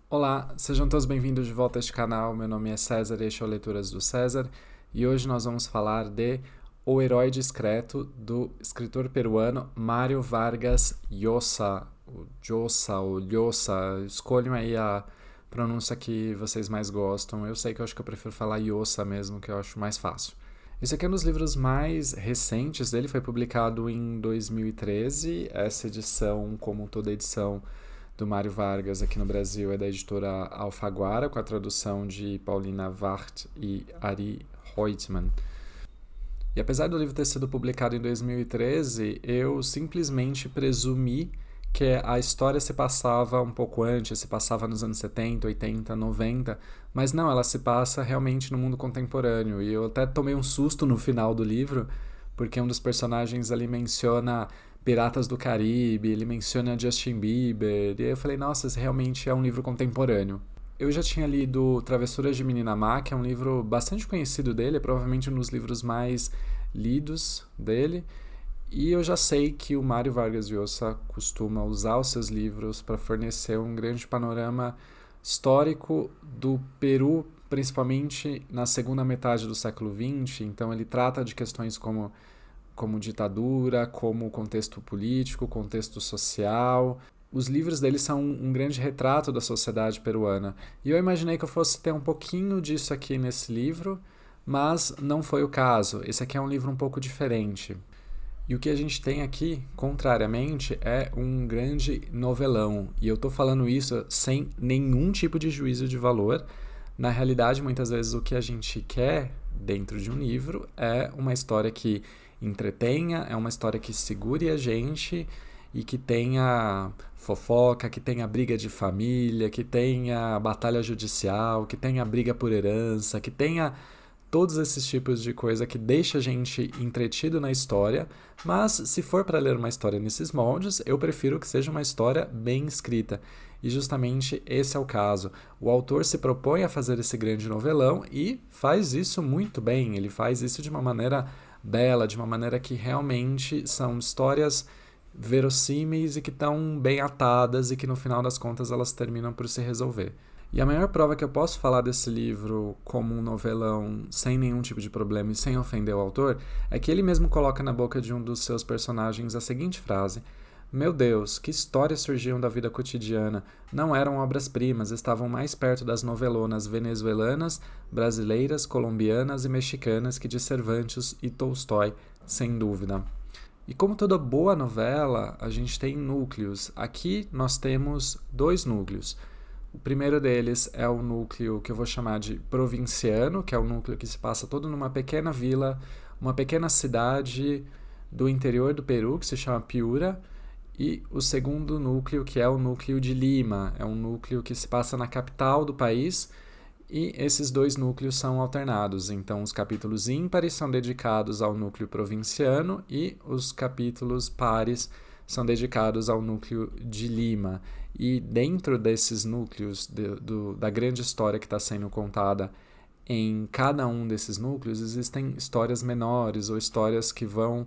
Olá, sejam todos bem-vindos de volta a este canal. Meu nome é César e este é o Leituras do César. E hoje nós vamos falar de O Herói Discreto, do escritor peruano Mário Vargas Llosa. O Llosa ou Llosa, escolham aí a pronúncia que vocês mais gostam. Eu sei que eu acho que eu prefiro falar Llosa mesmo, que eu acho mais fácil. Esse aqui é um dos livros mais recentes dele, foi publicado em 2013. Essa edição, como toda edição do Mário Vargas aqui no Brasil, é da editora Alfaguara, com a tradução de Paulina Wart e Ari Reutemann. E apesar do livro ter sido publicado em 2013, eu simplesmente presumi que a história se passava um pouco antes, se passava nos anos 70, 80, 90, mas não, ela se passa realmente no mundo contemporâneo. E eu até tomei um susto no final do livro, porque um dos personagens ali menciona Piratas do Caribe, ele menciona Justin Bieber, e aí eu falei, nossa, esse realmente é um livro contemporâneo. Eu já tinha lido Travessuras de Menina Má, que é um livro bastante conhecido dele, é provavelmente um dos livros mais lidos dele, e eu já sei que o Mário Vargas Llosa costuma usar os seus livros para fornecer um grande panorama histórico do Peru, principalmente na segunda metade do século XX. Então ele trata de questões como ditadura, como contexto político, contexto social. Os livros dele são um grande retrato da sociedade peruana. E eu imaginei que eu fosse ter um pouquinho disso aqui nesse livro, mas não foi o caso. Esse aqui é um livro um pouco diferente. E o que a gente tem aqui, contrariamente, é um grande novelão. E eu estou falando isso sem nenhum tipo de juízo de valor. Na realidade, muitas vezes o que a gente quer dentro de um livro é uma história que entretenha, é uma história que segure a gente e que tenha fofoca, que tenha briga de família, que tenha batalha judicial, que tenha briga por herança, que tenha todos esses tipos de coisa que deixa a gente entretido na história, mas se for para ler uma história nesses moldes, eu prefiro que seja uma história bem escrita. E justamente esse é o caso. O autor se propõe a fazer esse grande novelão e faz isso muito bem. Ele faz isso de uma maneira bela, de uma maneira que realmente são histórias verossímeis e que estão bem atadas e que no final das contas elas terminam por se resolver. E a maior prova que eu posso falar desse livro como um novelão sem nenhum tipo de problema e sem ofender o autor é que ele mesmo coloca na boca de um dos seus personagens a seguinte frase: Meu Deus, que histórias surgiam da vida cotidiana! Não eram obras-primas, estavam mais perto das novelonas venezuelanas, brasileiras, colombianas e mexicanas que de Cervantes e Tolstói, sem dúvida. E como toda boa novela, a gente tem núcleos. Aqui nós temos dois núcleos. O primeiro deles é o núcleo que eu vou chamar de provinciano, que é o núcleo que se passa todo numa pequena vila, uma pequena cidade do interior do Peru, que se chama Piura. E o segundo núcleo, que é o núcleo de Lima, é um núcleo que se passa na capital do país, e esses dois núcleos são alternados. Então, os capítulos ímpares são dedicados ao núcleo provinciano e os capítulos pares são dedicados ao núcleo de Lima. E dentro desses núcleos, da grande história que está sendo contada em cada um desses núcleos, existem histórias menores ou histórias que vão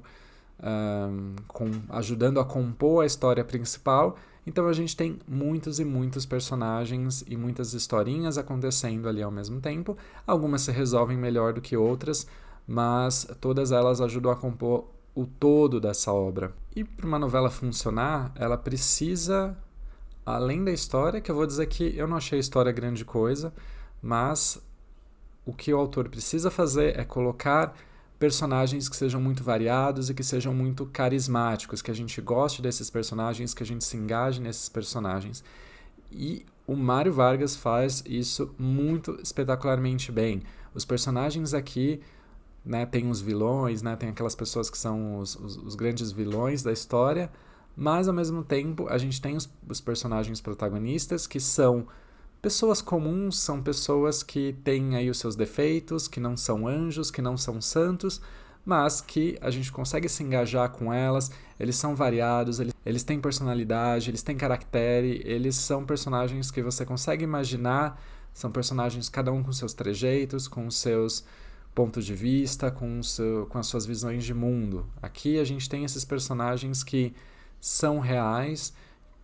ajudando a compor a história principal. Então a gente tem muitos e muitos personagens e muitas historinhas acontecendo ali ao mesmo tempo. Algumas se resolvem melhor do que outras, mas todas elas ajudam a compor o todo dessa obra. E para uma novela funcionar, ela precisa, além da história, que eu vou dizer que eu não achei a história grande coisa, mas o que o autor precisa fazer é colocar personagens que sejam muito variados e que sejam muito carismáticos, que a gente goste desses personagens, que a gente se engaje nesses personagens. E o Mário Vargas faz isso muito espetacularmente bem. Os personagens aqui, né, tem os vilões, né, tem aquelas pessoas que são os grandes vilões da história, mas ao mesmo tempo a gente tem os personagens protagonistas que são pessoas comuns, são pessoas que têm aí os seus defeitos, que não são anjos, que não são santos, mas que a gente consegue se engajar com elas. Eles são variados, eles têm personalidade, eles têm caractere, eles são personagens que você consegue imaginar, são personagens cada um com seus trejeitos, com os seus pontos de vista, com as suas visões de mundo. Aqui a gente tem esses personagens que são reais,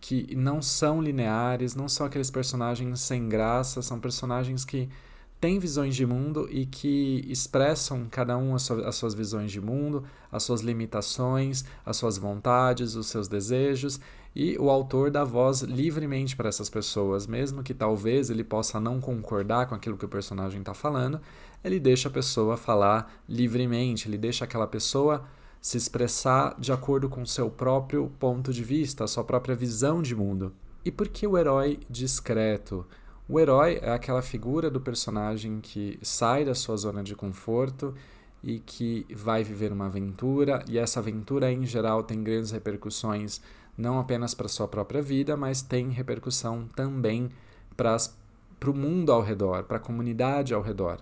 que não são lineares, não são aqueles personagens sem graça, são personagens que têm visões de mundo e que expressam cada um as suas visões de mundo, as suas limitações, as suas vontades, os seus desejos, e o autor dá voz livremente para essas pessoas, mesmo que talvez ele possa não concordar com aquilo que o personagem está falando, ele deixa a pessoa falar livremente, ele deixa aquela pessoa se expressar de acordo com o seu próprio ponto de vista, a sua própria visão de mundo. E por que o herói discreto? O herói é aquela figura do personagem que sai da sua zona de conforto e que vai viver uma aventura, e essa aventura, em geral, tem grandes repercussões não apenas para a sua própria vida, mas tem repercussão também para o mundo ao redor, para a comunidade ao redor.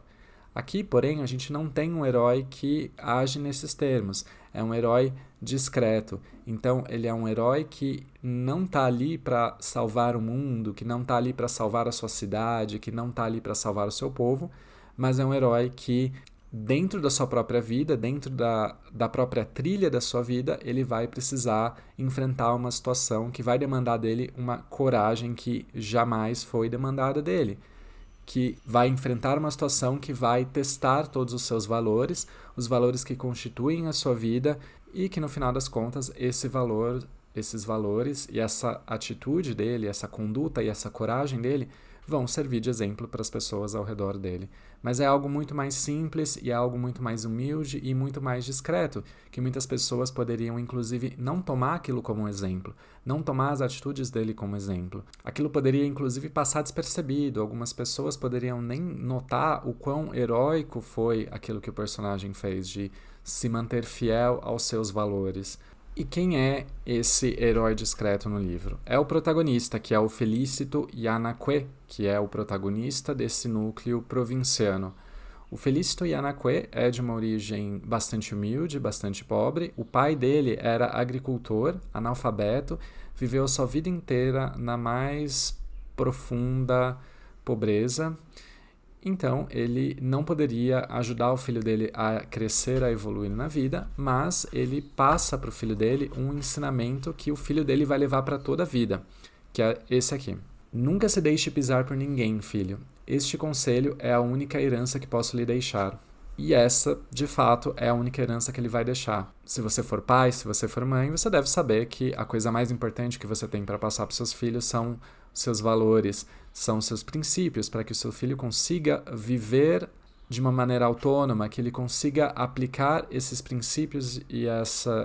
Aqui, porém, a gente não tem um herói que age nesses termos. É um herói discreto. Então, ele é um herói que não está ali para salvar o mundo, que não está ali para salvar a sua cidade, que não está ali para salvar o seu povo, mas é um herói que, dentro da sua própria vida, dentro da própria trilha da sua vida, ele vai precisar enfrentar uma situação que vai demandar dele uma coragem que jamais foi demandada dele, que vai enfrentar uma situação que vai testar todos os seus valores, os valores que constituem a sua vida, e que no final das contas esses valores e essa atitude dele, essa conduta e essa coragem dele vão servir de exemplo para as pessoas ao redor dele. Mas é algo muito mais simples e é algo muito mais humilde e muito mais discreto, que muitas pessoas poderiam, inclusive, não tomar aquilo como um exemplo, não tomar as atitudes dele como exemplo. Aquilo poderia, inclusive, passar despercebido. Algumas pessoas poderiam nem notar o quão heróico foi aquilo que o personagem fez, de se manter fiel aos seus valores. E quem é esse herói discreto no livro? É o protagonista, que é o Felícito Yanaqüe, que é o protagonista desse núcleo provinciano. O Felícito Yanaqüe é de uma origem bastante humilde, bastante pobre. O pai dele era agricultor, analfabeto, viveu a sua vida inteira na mais profunda pobreza. Então, ele não poderia ajudar o filho dele a crescer, a evoluir na vida, mas ele passa para o filho dele um ensinamento que o filho dele vai levar para toda a vida, que é esse aqui. Nunca se deixe pisar por ninguém, filho. Este conselho é a única herança que posso lhe deixar. E essa, de fato, é a única herança que ele vai deixar. Se você for pai, se você for mãe, você deve saber que a coisa mais importante que você tem para passar para seus filhos são seus valores, são seus princípios, para que o seu filho consiga viver de uma maneira autônoma, que ele consiga aplicar esses princípios e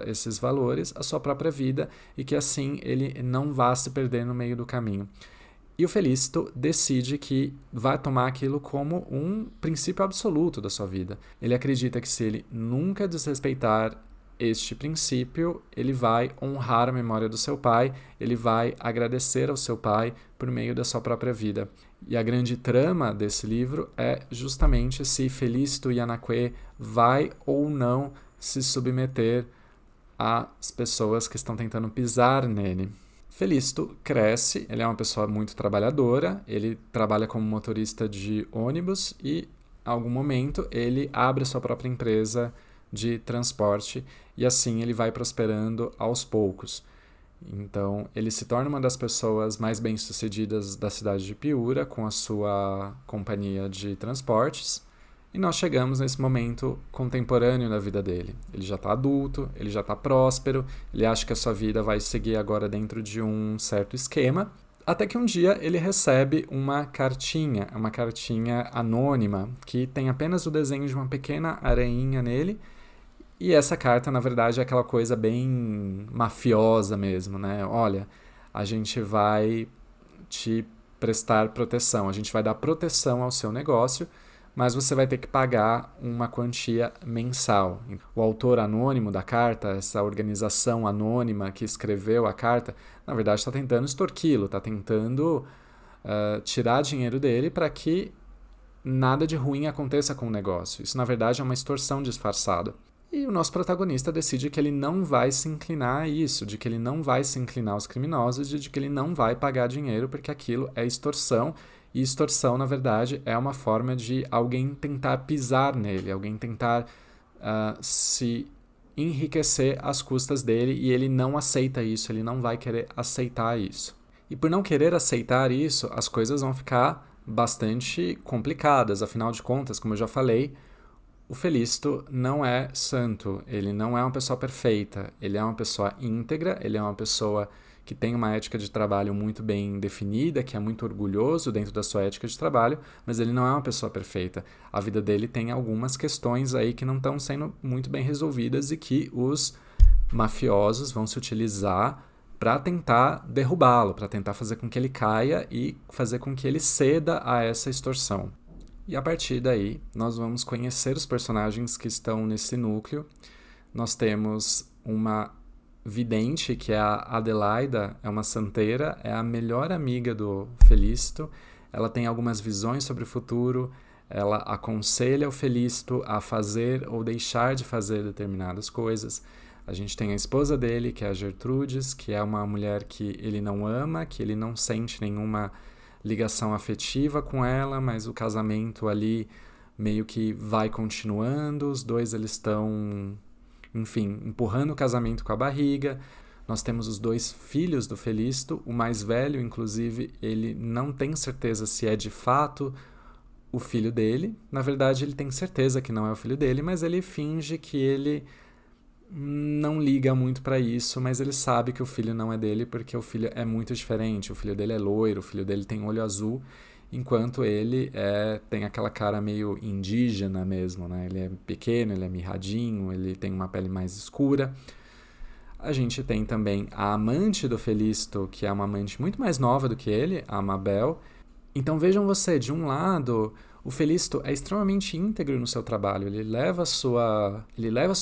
esses valores à sua própria vida e que assim ele não vá se perder no meio do caminho. E o Felícito decide que vai tomar aquilo como um princípio absoluto da sua vida. Ele acredita que se ele nunca desrespeitar este princípio, ele vai honrar a memória do seu pai, ele vai agradecer ao seu pai por meio da sua própria vida. E a grande trama desse livro é justamente se Felícito Yanaqüe vai ou não se submeter às pessoas que estão tentando pisar nele. Felícito cresce, ele é uma pessoa muito trabalhadora, ele trabalha como motorista de ônibus e, em algum momento, ele abre a sua própria empresa de transporte e assim ele vai prosperando aos poucos. Então, ele se torna uma das pessoas mais bem-sucedidas da cidade de Piura com a sua companhia de transportes. E nós chegamos nesse momento contemporâneo da vida dele. Ele já está adulto, ele já está próspero, ele acha que a sua vida vai seguir agora dentro de um certo esquema, até que um dia ele recebe uma cartinha anônima, que tem apenas o desenho de uma pequena aranha nele, e essa carta, na verdade, é aquela coisa bem mafiosa mesmo, né? Olha, a gente vai te prestar proteção, a gente vai dar proteção ao seu negócio, mas você vai ter que pagar uma quantia mensal. O autor anônimo da carta, essa organização anônima que escreveu a carta, na verdade está tentando extorquí-lo, está tentando tirar dinheiro dele para que nada de ruim aconteça com o negócio. Isso, na verdade, é uma extorsão disfarçada. E o nosso protagonista decide que ele não vai se inclinar a isso, de que ele não vai se inclinar aos criminosos, de que ele não vai pagar dinheiro porque aquilo é extorsão. E extorsão, na verdade, é uma forma de alguém tentar pisar nele, alguém tentar se enriquecer às custas dele e ele não aceita isso, ele não vai querer aceitar isso. E por não querer aceitar isso, as coisas vão ficar bastante complicadas. Afinal de contas, como eu já falei, o Felisto não é santo, ele não é uma pessoa perfeita, ele é uma pessoa íntegra, ele é uma pessoa que tem uma ética de trabalho muito bem definida, que é muito orgulhoso dentro da sua ética de trabalho, mas ele não é uma pessoa perfeita. A vida dele tem algumas questões aí que não estão sendo muito bem resolvidas e que os mafiosos vão se utilizar para tentar derrubá-lo, para tentar fazer com que ele caia e fazer com que ele ceda a essa extorsão. E a partir daí, nós vamos conhecer os personagens que estão nesse núcleo. Nós temos uma vidente, que é a Adelaida, é uma santeira, é a melhor amiga do Felisto. Ela tem algumas visões sobre o futuro, ela aconselha o Felisto a fazer ou deixar de fazer determinadas coisas. A gente tem a esposa dele, que é a Gertrudes, que é uma mulher que ele não ama, que ele não sente nenhuma ligação afetiva com ela, mas o casamento ali meio que vai continuando, os dois eles estão, enfim, empurrando o casamento com a barriga. Nós temos os 2 filhos do Felisto, o mais velho, inclusive, ele não tem certeza se é de fato o filho dele. Na verdade, ele tem certeza que não é o filho dele, mas ele finge que ele não liga muito para isso, mas ele sabe que o filho não é dele porque o filho é muito diferente. O filho dele é loiro, o filho dele tem olho azul, enquanto ele tem aquela cara meio indígena mesmo, né? Ele é pequeno, ele é mirradinho, ele tem uma pele mais escura. A gente tem também a amante do Felisto, que é uma amante muito mais nova do que ele, a Amabel. Então vejam você, de um lado, o Felisto é extremamente íntegro no seu trabalho, ele leva a sua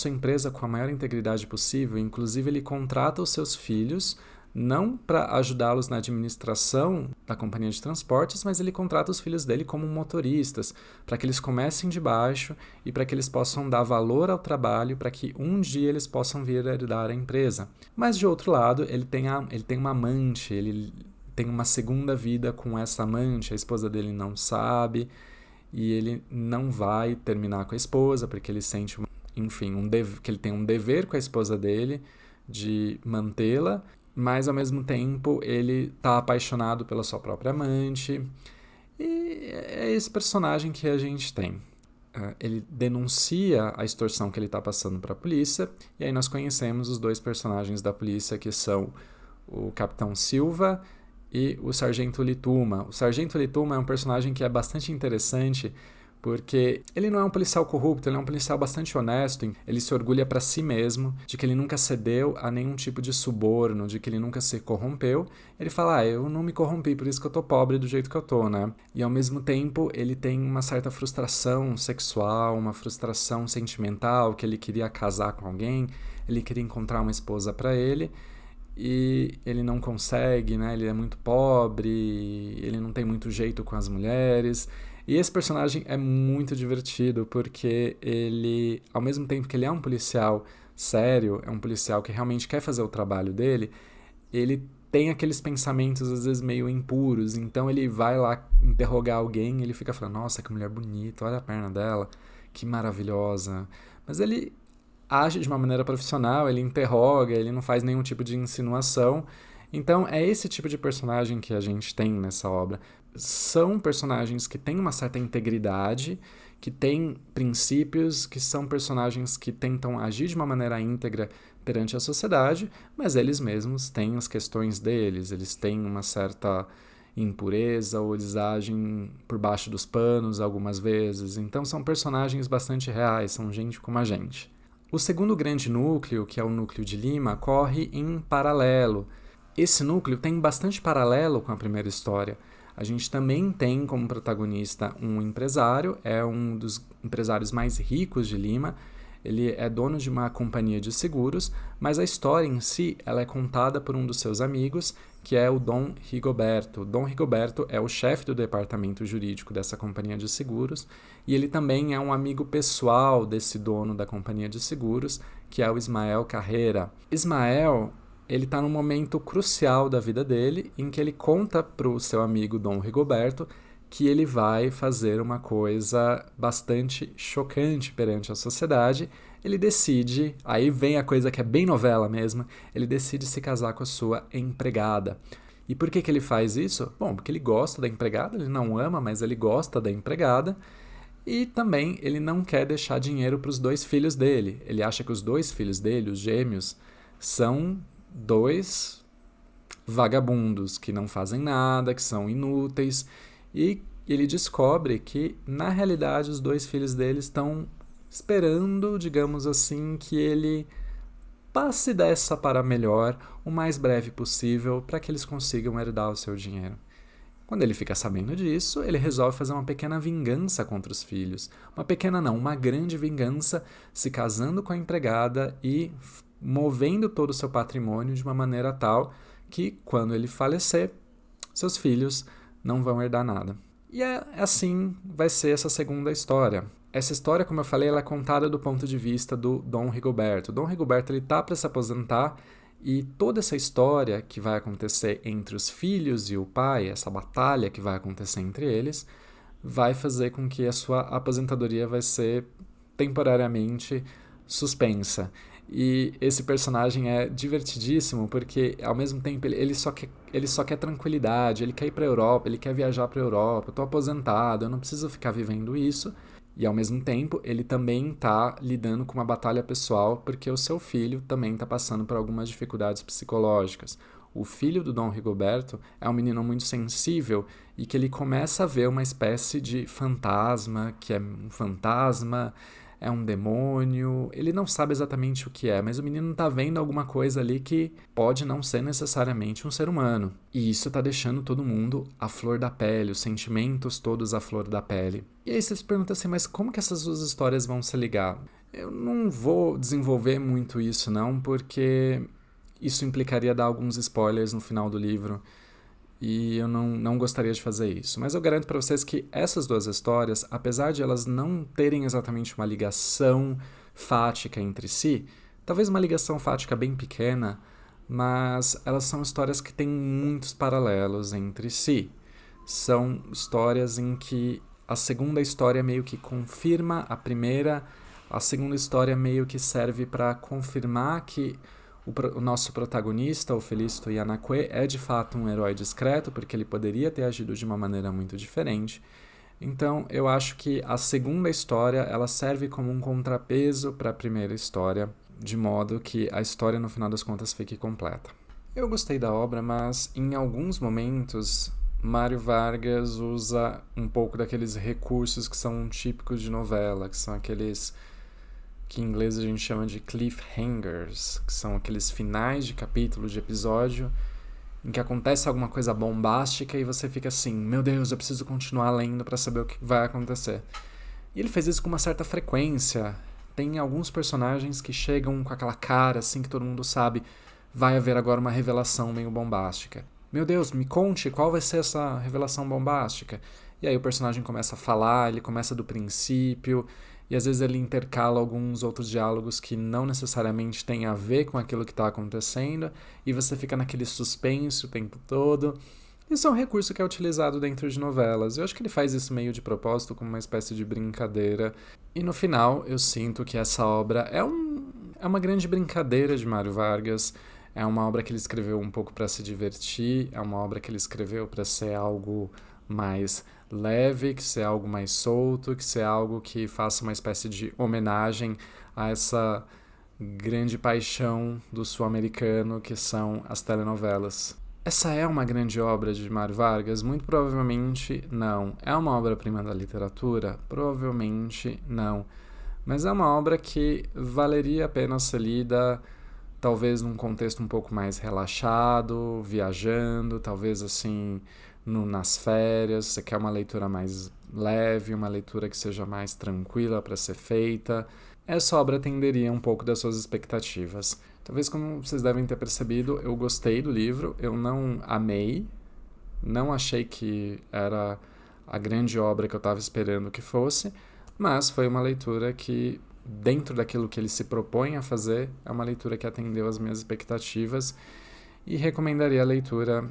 empresa com a maior integridade possível, inclusive ele contrata os seus filhos, não para ajudá-los na administração da companhia de transportes, mas ele contrata os filhos dele como motoristas, para que eles comecem de baixo e para que eles possam dar valor ao trabalho, para que um dia eles possam vir a herdar a empresa. Mas de outro lado, ele tem uma amante, ele tem uma segunda vida com essa amante, a esposa dele não sabe, e ele não vai terminar com a esposa, porque ele sente, enfim, que ele tem um dever com a esposa dele de mantê-la, mas ao mesmo tempo ele está apaixonado pela sua própria amante, e é esse personagem que a gente tem. Ele denuncia a extorsão que ele está passando para a polícia, e aí nós conhecemos os 2 personagens da polícia, que são o Capitão Silva e o Sargento Lituma. O Sargento Lituma é um personagem que é bastante interessante porque ele não é um policial corrupto, ele é um policial bastante honesto, ele se orgulha para si mesmo de que ele nunca cedeu a nenhum tipo de suborno, de que ele nunca se corrompeu. Ele fala, eu não me corrompi, por isso que eu tô pobre do jeito que eu tô, né? E ao mesmo tempo ele tem uma certa frustração sexual, uma frustração sentimental, que ele queria casar com alguém, ele queria encontrar uma esposa para ele, e ele não consegue, né? Ele é muito pobre, ele não tem muito jeito com as mulheres. E esse personagem é muito divertido porque ele, ao mesmo tempo que ele é um policial sério, é um policial que realmente quer fazer o trabalho dele, ele tem aqueles pensamentos às vezes meio impuros, então ele vai lá interrogar alguém e ele fica falando, nossa, que mulher bonita, olha a perna dela, que maravilhosa. Mas ele age de uma maneira profissional, ele interroga, ele não faz nenhum tipo de insinuação. Então é esse tipo de personagem que a gente tem nessa obra. São personagens que têm uma certa integridade, que têm princípios, que são personagens que tentam agir de uma maneira íntegra perante a sociedade, mas eles mesmos têm as questões deles, eles têm uma certa impureza ou eles agem por baixo dos panos algumas vezes. Então são personagens bastante reais, são gente como a gente. O segundo grande núcleo, que é o núcleo de Lima, corre em paralelo. Esse núcleo tem bastante paralelo com a primeira história. A gente também tem como protagonista um empresário, é um dos empresários mais ricos de Lima. Ele é dono de uma companhia de seguros, mas a história em si ela é contada por um dos seus amigos, que é o Dom Rigoberto. Dom Rigoberto é o chefe do departamento jurídico dessa companhia de seguros e ele também é um amigo pessoal desse dono da companhia de seguros, que é o Ismael Carreira. Ismael, ele está num momento crucial da vida dele, em que ele conta para o seu amigo Dom Rigoberto que ele vai fazer uma coisa bastante chocante perante a sociedade. ele decide, aí vem a coisa que é bem novela mesmo, ele decide se casar com a sua empregada. E por que ele faz isso? Bom, porque ele gosta da empregada, ele não ama, mas ele gosta da empregada. E também ele não quer deixar dinheiro para os 2 filhos dele. Ele acha que os 2 filhos dele, os gêmeos, são 2 vagabundos que não fazem nada, que são inúteis. E ele descobre que, na realidade, os 2 filhos dele estão esperando, digamos assim, que ele passe dessa para melhor o mais breve possível para que eles consigam herdar o seu dinheiro. Quando ele fica sabendo disso, ele resolve fazer uma pequena vingança contra os filhos. Uma pequena não, uma grande vingança, se casando com a empregada e movendo todo o seu patrimônio de uma maneira tal que, quando ele falecer, seus filhos não vão herdar nada. E assim vai ser essa segunda história. Essa história, como eu falei, ela é contada do ponto de vista do Dom Rigoberto. O Dom Rigoberto está para se aposentar e toda essa história que vai acontecer entre os filhos e o pai, essa batalha que vai acontecer entre eles, vai fazer com que a sua aposentadoria vai ser temporariamente suspensa. E esse personagem é divertidíssimo porque, ao mesmo tempo, ele só quer tranquilidade, ele quer ir para a Europa, ele quer viajar para a Europa, eu estou aposentado, eu não preciso ficar vivendo isso. E, ao mesmo tempo, ele também está lidando com uma batalha pessoal porque o seu filho também está passando por algumas dificuldades psicológicas. O filho do Dom Rigoberto é um menino muito sensível e que ele começa a ver uma espécie de fantasma, que é um fantasma, é um demônio, ele não sabe exatamente o que é, mas o menino está vendo alguma coisa ali que pode não ser necessariamente um ser humano. E isso está deixando todo mundo à flor da pele, os sentimentos todos à flor da pele. E aí você se pergunta assim, mas como que essas duas histórias vão se ligar? Eu não vou desenvolver muito isso não, porque isso implicaria dar alguns spoilers no final do livro. E eu não gostaria de fazer isso. Mas eu garanto para vocês que essas duas histórias, apesar de elas não terem exatamente uma ligação fática entre si, talvez uma ligação fática bem pequena, mas elas são histórias que têm muitos paralelos entre si. São histórias em que a segunda história meio que confirma a primeira, a segunda história meio que serve para confirmar que o nosso protagonista, o Felício Yanakwe, é de fato um herói discreto, porque ele poderia ter agido de uma maneira muito diferente. Então, eu acho que a segunda história ela serve como um contrapeso para a primeira história, de modo que a história, no final das contas, fique completa. Eu gostei da obra, mas em alguns momentos, Mário Vargas usa um pouco daqueles recursos que são típicos de novela, que são aqueles que em inglês a gente chama de cliffhangers, que são aqueles finais de capítulo, de episódio, em que acontece alguma coisa bombástica e você fica assim, meu Deus, eu preciso continuar lendo para saber o que vai acontecer. E ele fez isso com uma certa frequência. Tem alguns personagens que chegam com aquela cara assim que todo mundo sabe, vai haver agora uma revelação meio bombástica. Meu Deus, me conte qual vai ser essa revelação bombástica. E aí o personagem começa a falar, ele começa do princípio, e às vezes ele intercala alguns outros diálogos que não necessariamente têm a ver com aquilo que está acontecendo, e você fica naquele suspense o tempo todo. Isso é um recurso que é utilizado dentro de novelas. Eu acho que ele faz isso meio de propósito, como uma espécie de brincadeira. E no final, eu sinto que essa obra é uma grande brincadeira de Mário Vargas. É uma obra que ele escreveu um pouco para se divertir, é uma obra que ele escreveu para ser algo mais leve, que ser algo mais solto, que ser algo que faça uma espécie de homenagem a essa grande paixão do sul-americano que são as telenovelas. Essa é uma grande obra de Mário Vargas? Muito provavelmente não. É uma obra-prima da literatura? Provavelmente não. Mas é uma obra que valeria a pena ser lida talvez num contexto um pouco mais relaxado, viajando, talvez assim nas férias, você quer uma leitura mais leve, uma leitura que seja mais tranquila para ser feita. Essa obra atenderia um pouco das suas expectativas. Talvez, como vocês devem ter percebido, eu gostei do livro, eu não amei, não achei que era a grande obra que eu estava esperando que fosse, mas foi uma leitura que, dentro daquilo que ele se propõe a fazer, é uma leitura que atendeu às minhas expectativas e recomendaria a leitura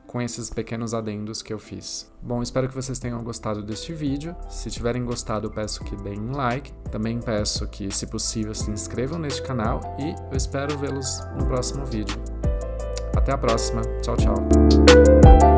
com esses pequenos adendos que eu fiz. Bom, espero que vocês tenham gostado deste vídeo. Se tiverem gostado, eu peço que deem um like. Também peço que, se possível, se inscrevam neste canal e eu espero vê-los no próximo vídeo. Até a próxima. Tchau, tchau.